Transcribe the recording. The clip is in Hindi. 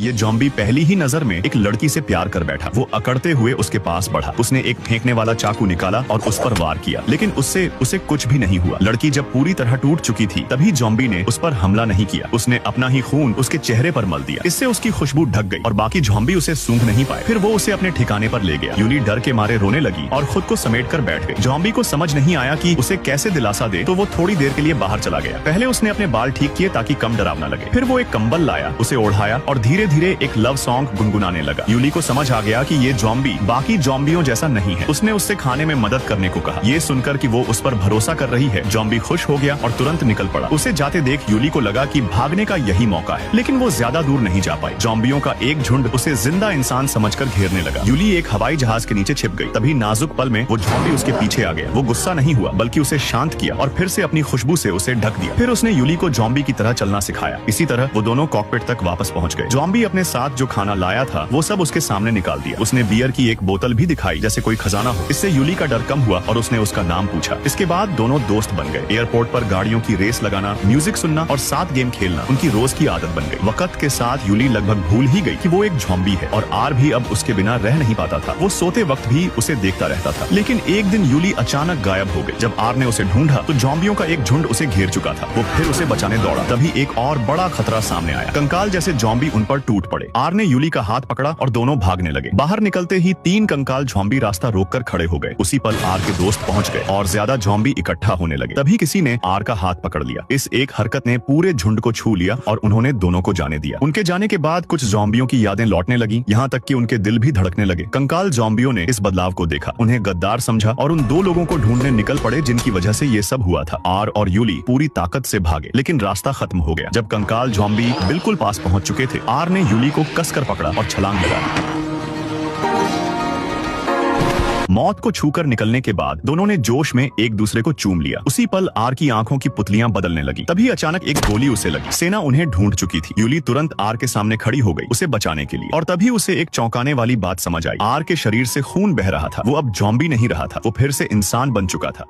ये जॉम्बी पहली ही नजर में एक लड़की से प्यार कर बैठा। वो अकड़ते हुए उसके पास बढ़ा। उसने एक फेंकने वाला चाकू निकाला और उस पर वार किया, लेकिन उससे उसे कुछ भी नहीं हुआ। लड़की जब पूरी तरह टूट चुकी थी तभी जॉम्बी ने उस पर हमला नहीं किया। उसने अपना ही खून उसके चेहरे पर मल दिया। इससे उसकी खुशबू ढक गई और बाकी जॉम्बी उसे सूंघ नहीं पाए। फिर वो उसे अपने ठिकाने पर ले गया। यूली डर के मारे रोने लगी और खुद को समेट कर बैठ गई। जॉम्बी को समझ नहीं आया कि उसे कैसे दिलासा दे, तो वो थोड़ी देर के लिए बाहर चला गया। पहले उसने अपने बाल ठीक किए ताकि कम डरावना लगे। फिर वो एक कंबल लाया, उसे ओढ़ाया और धीरे धीरे एक लव सॉन्ग गुनगुनाने लगा। यूली को समझ आ गया कि ये जॉम्बी बाकी जॉम्बियों जैसा नहीं है। उसने उससे खाने में मदद करने को कहा। ये सुनकर कि वो उस पर भरोसा कर रही है, जॉम्बी खुश हो गया और तुरंत निकल पड़ा। उसे जाते देख यूली को लगा कि भागने का यही मौका है, लेकिन वो ज्यादा दूर नहीं जा पाई। जॉम्बियों का एक झुंड उसे जिंदा इंसान समझकर घेरने लगा। यूली एक हवाई जहाज के नीचे छिप गई। तभी नाजुक पल में वो जॉम्बी उसके पीछे आ गया। वो गुस्सा नहीं हुआ बल्कि उसे शांत किया और फिर से अपनी खुशबू से उसे ढक दिया। फिर उसने यूली को जॉम्बी की तरह चलना सिखाया। इसी तरह वो दोनों कॉकपिट तक वापस पहुंच गए। जॉम्बी अपने साथ जो खाना लाया था वो सब उसके सामने निकाल दिया। उसने बियर की एक बोतल भी दिखाई जैसे कोई खजाना हो। इससे यूली का डर कम हुआ और उसने उसका नाम पूछा। इसके बाद दोनों दोस्त बन गए। एयरपोर्ट पर गाड़ियों की रेस लगाना, म्यूजिक सुनना और साथ गेम खेलना उनकी रोज की आदत बन गई। वक्त के साथ यूली लगभग भूल ही गई कि वो एक जॉम्बी है और आर भी अब उसके बिना रह नहीं पाता था। वो सोते वक्त भी उसे देखता रहता था। लेकिन एक दिन यूली अचानक गायब हो गई। जब आर ने उसे ढूंढा तो जॉम्बियों का एक झुंड उसे घेर चुका था। वो फिर उसे बचाने दौड़ा। तभी एक और बड़ा खतरा सामने आया। कंकाल जैसे जॉम्बी उन पर टूट पड़े। आर ने यूली का हाथ पकड़ा और दोनों भागने लगे। बाहर निकलते ही 3 कंकाल जॉम्बी रास्ता रोककर खड़े हो गए। उसी पल आर के दोस्त पहुंच गए और ज्यादा जॉम्बी इकट्ठा होने लगे। तभी किसी ने आर का हाथ पकड़ लिया। इस एक हरकत ने पूरे झुंड को छू लिया और उन्होंने दोनों को जाने दिया। उनके जाने के बाद कुछ जॉम्बियों की यादें लौटने लगी, यहाँ तक कि उनके दिल भी धड़कने लगे। कंकाल जॉम्बियों ने इस बदलाव को देखा, उन्हें गद्दार समझा और उन 2 लोगों को ढूंढने निकल पड़े जिनकी वजह से ये सब हुआ था। आर और यूली पूरी ताकत से भागे, लेकिन रास्ता खत्म हो गया। जब कंकाल जॉम्बी बिल्कुल पास पहुंच चुके थे, आर ने यूली को कसकर पकड़ा और छलांग लगाया। मौत को छूकर निकलने के बाद दोनों ने जोश में एक दूसरे को चूम लिया। उसी पल आर की आंखों की पुतलियां बदलने लगी। तभी अचानक एक गोली उसे लगी। सेना उन्हें ढूंढ चुकी थी। यूली तुरंत आर के सामने खड़ी हो गई उसे बचाने के लिए। और तभी उसे एक चौंकाने वाली बात समझ आई। आर के शरीर से खून बह रहा था। वो अब जॉम्बी नहीं रहा था, वो फिर से इंसान बन चुका था।